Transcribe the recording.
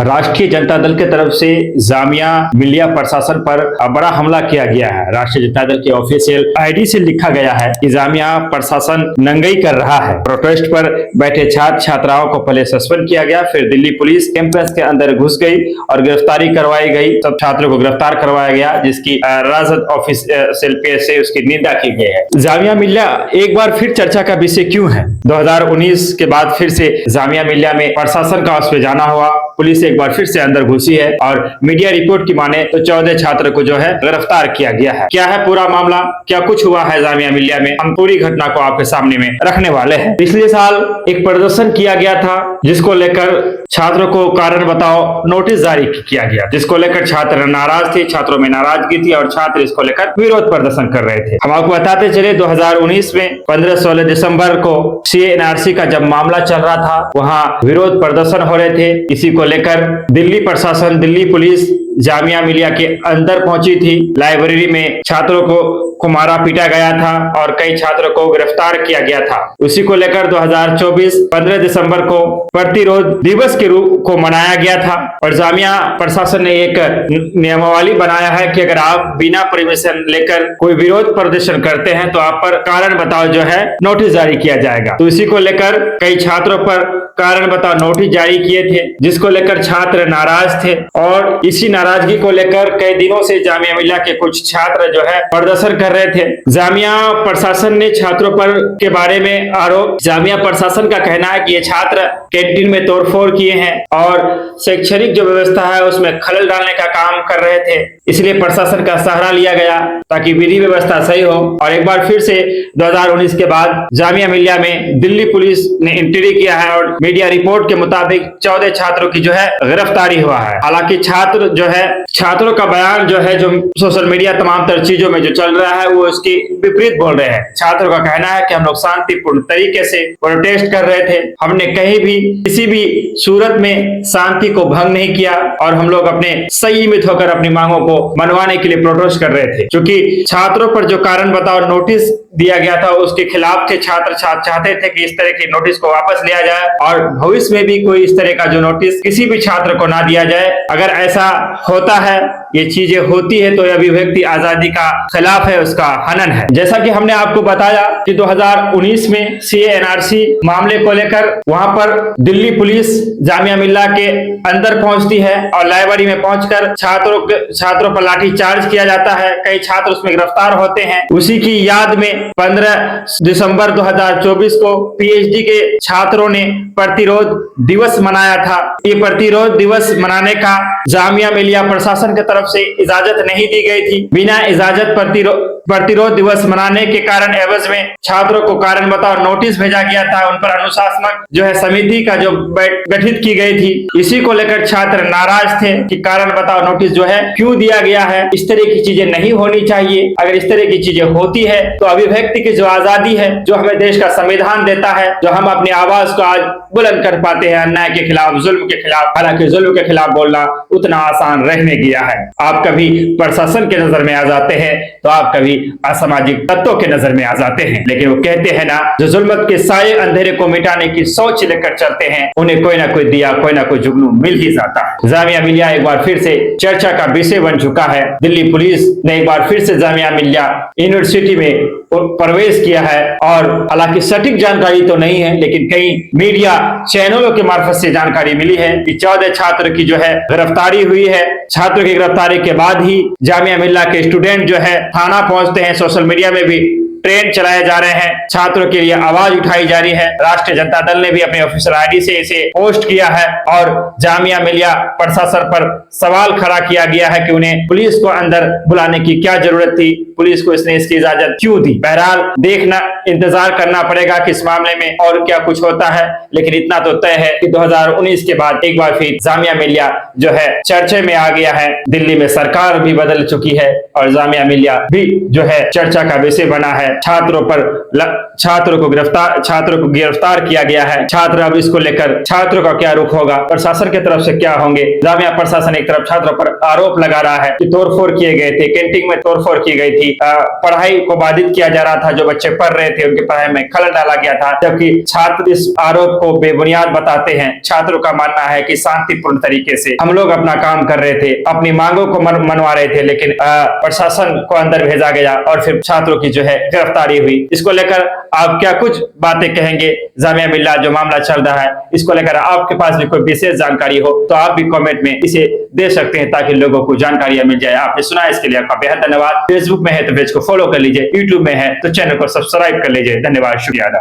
राष्ट्रीय जनता दल के तरफ से जामिया मिलिया प्रशासन पर बड़ा हमला किया गया है। राष्ट्रीय जनता दल के ऑफिशियल आईडी से लिखा गया है कि जामिया प्रशासन नंगई कर रहा है। प्रोटेस्ट पर बैठे छात्र छात्राओं को पहले सस्पेंड किया गया, फिर दिल्ली पुलिस कैंपस के अंदर घुस गई और गिरफ्तारी करवाई गई। सब छात्रों को गिरफ्तार करवाया गया, जिसकी राजद ऑफिशियल पेज से उसकी निंदा की गई है। जामिया मिलिया एक बार फिर चर्चा का विषय क्यों है? 2019 के बाद फिर से जामिया मिलिया में प्रशासन का उस पे जाना हुआ। पुलिस एक बार फिर से अंदर घुसी है और मीडिया रिपोर्ट की माने तो 14 छात्र को जो है गिरफ्तार किया गया है। क्या है पूरा मामला, क्या कुछ हुआ है जामिया मिलिया में, हम पूरी घटना को आपके सामने में रखने वाले हैं। पिछले साल एक प्रदर्शन किया गया था, जिसको लेकर छात्रों को कारण बताओ नोटिस जारी किया गया, जिसको लेकर छात्र नाराज थे, छात्रों में नाराजगी थी और छात्र इसको लेकर विरोध प्रदर्शन कर रहे थे। हम आपको बताते चले 2019 में 15-16 दिसंबर को CA/NRC का जब मामला चल रहा था, वहां विरोध प्रदर्शन हो रहे थे। इसी को लेकर दिल्ली प्रशासन, दिल्ली पुलिस जामिया मिलिया के अंदर पहुंची थी। लाइब्रेरी में छात्रों को मारा पीटा गया था और कई छात्रों को गिरफ्तार किया गया था। उसी को लेकर 2024 15 दिसंबर को प्रतिरोध दिवस के रूप को मनाया गया था और जामिया प्रशासन ने एक नियमावली बनाया है कि अगर आप बिना परमिशन लेकर कोई विरोध प्रदर्शन करते हैं तो आप पर कारण बताओ जो है नोटिस जारी किया जाएगा। तो इसी को लेकर कई छात्रों पर कारण बताओ नोटिस जारी किए थे, जिसको लेकर छात्र नाराज थे और इसी नाराजगी को लेकर कई दिनों से जामिया मिलिया के कुछ छात्र जो है प्रदर्शन कर रहे थे। जामिया प्रशासन ने छात्रों पर के बारे में आरोप, जामिया प्रशासन का कहना है कि ये छात्र कैंटीन में तोड़फोड़ किए हैं और शैक्षणिक जो व्यवस्था है उसमें खलल डालने का काम कर रहे थे, इसलिए प्रशासन का सहारा लिया गया ताकि विधि व्यवस्था सही हो। और एक बार फिर से 2019 के बाद जामिया मिलिया में दिल्ली पुलिस ने एंट्री किया है और मीडिया रिपोर्ट के मुताबिक 14 छात्रों की जो है गिरफ्तारी हुआ है। हालांकि छात्र जो है, छात्रों का बयान जो है, जो सोशल मीडिया तमाम तर चीजों में जो चल रहा है वो उसकी विपरीत बोल रहे हैं। छात्रों का कहना है कि हम लोग शांतिपूर्ण तरीके से प्रोटेस्ट कर रहे थे, हमने कहीं भी किसी भी सूरत में शांति को भंग नहीं किया और हम लोग अपने संयमित होकर अपनी मांगों को मनवाने के लिए प्रोटेस्ट कर रहे थे। क्योंकि छात्रों पर जो कारण बताओ नोटिस दिया गया था उसके खिलाफ थे। छात्र चाहते थे कि इस तरह के नोटिस को वापस लिया जाए और भविष्य में भी कोई इस तरह का जो नोटिस किसी भी छात्र को ना दिया जाए। अगर ऐसा होता है, ये चीजें होती है, तो यह अभिव्यक्ति आजादी का खिलाफ है, उसका हनन है। जैसा कि हमने आपको बताया कि 2019 में CA/NRC मामले को लेकर वहां पर दिल्ली पुलिस जामिया मिलिया के अंदर पहुंचती है और लाइब्रेरी में पहुंचकर छात्रों पर लाठी चार्ज किया जाता है। कई छात्र उसमें गिरफ्तार होते हैं। उसी की याद में 15 दिसंबर 2024 को PhD के छात्रों ने प्रतिरोध दिवस मनाया था। ये प्रतिरोध दिवस मनाने का जामिया मिलिया प्रशासन की तरफ से इजाजत नहीं दी गई थी। बिना इजाजत प्रतिरोध दिवस मनाने के कारण एवज में छात्रों को कारण बताओ नोटिस भेजा गया था। उन पर अनुशासनात्मक जो है समिति का जो गठित की गई थी, इसी को लेकर छात्र नाराज थे कि कारण बताओ नोटिस जो है क्यों दिया गया है। इस तरह की चीजें नहीं होनी चाहिए। अगर इस तरह की चीजें होती है तो अभिव्यक्ति की जो आजादी है, जो हमें देश का संविधान देता है, जो हम अपनी आवाज को आज बुलंद कर पाते हैं अन्याय के खिलाफ, जुल्म के खिलाफ, हालांकि जुल्म के खिलाफ बोलना उतना आसान रहने गया है। आप कभी प्रशासन के नजर में आ जाते हैं तो आप कभी असामाजिक तत्वों के नजर में आ जाते हैं। लेकिन वो कहते हैं ना, जो जुल्मत के सारे अंधेरे को मिटाने की सोच लेकर चलते हैं, उन्हें कोई ना कोई दिया, कोई ना कोई जुगनू मिल ही जाता है। जामिया मिलिया एक बार फिर से चर्चा का विषय बन चुका है। दिल्ली पुलिस ने एक बार फिर से जामिया मिलिया यूनिवर्सिटी में प्रवेश किया है और हालांकि सटीक जानकारी तो नहीं है, लेकिन कई मीडिया चैनलों के मार्फत से जानकारी मिली है कि 14 छात्र की जो है गिरफ्तारी हुई है। छात्रों की गिरफ्तारी के बाद ही जामिया मिलिया के स्टूडेंट जो है थाना पहुंचते हैं। सोशल मीडिया में भी ट्रेन चलाए जा रहे हैं, छात्रों के लिए आवाज उठाई जा रही है। राष्ट्रीय जनता दल ने भी अपने ऑफिशियल आईडी से इसे पोस्ट किया है और जामिया मिलिया प्रशासन पर सवाल खड़ा किया गया है कि उन्हें पुलिस को अंदर बुलाने की क्या जरूरत थी, पुलिस को इसने इसकी इजाजत क्यों दी। बहरहाल देखना, इंतजार करना पड़ेगा कि इस मामले में और क्या कुछ होता है। लेकिन इतना तो तय है कि 2019 के बाद एक बार फिर जामिया मिलिया जो है चर्चे में आ गया है। दिल्ली में सरकार भी बदल चुकी है और जामिया मिलिया भी जो है चर्चा का विषय बना है। छात्रों को गिरफ्तार किया गया है। छात्र अब इसको लेकर छात्रों का क्या रुख होगा, प्रशासन की तरफ से क्या होंगे। जामिया प्रशासन एक तरफ छात्रों पर आरोप लगा रहा है कि तोड़फोड़ किए गए थे, कैंटीन में तोड़फोड़ की गई थी, पढ़ाई को बाधित किया जा रहा था, जो बच्चे पढ़ रहे थे उनकी पढ़ाई में खलल डाला गया था, जबकि छात्र इस आरोप को बेबुनियाद बताते हैं। छात्रों का मानना है कि शांतिपूर्ण तरीके से हम लोग अपना काम कर रहे थे, अपनी मांगों को मनवा रहे थे, लेकिन प्रशासन को अंदर भेजा गया और फिर छात्रों की जो है गिरफ्तारी हुई। इसको लेकर आप क्या कुछ बातें कहेंगे? जामिया मिल्लिया जो मामला चल रहा है, इसको लेकर आपके पास भी कोई विशेष जानकारी हो तो आप भी कमेंट में इसे दे सकते हैं ताकि लोगों को जानकारियां मिल जाए। आपने सुना, इसके लिए आपका बेहद धन्यवाद। फेसबुक में है तो पेज को फॉलो कर लीजिए, यूट्यूब में है तो चैनल को सब्सक्राइब कर लीजिए। धन्यवाद, शुक्रिया।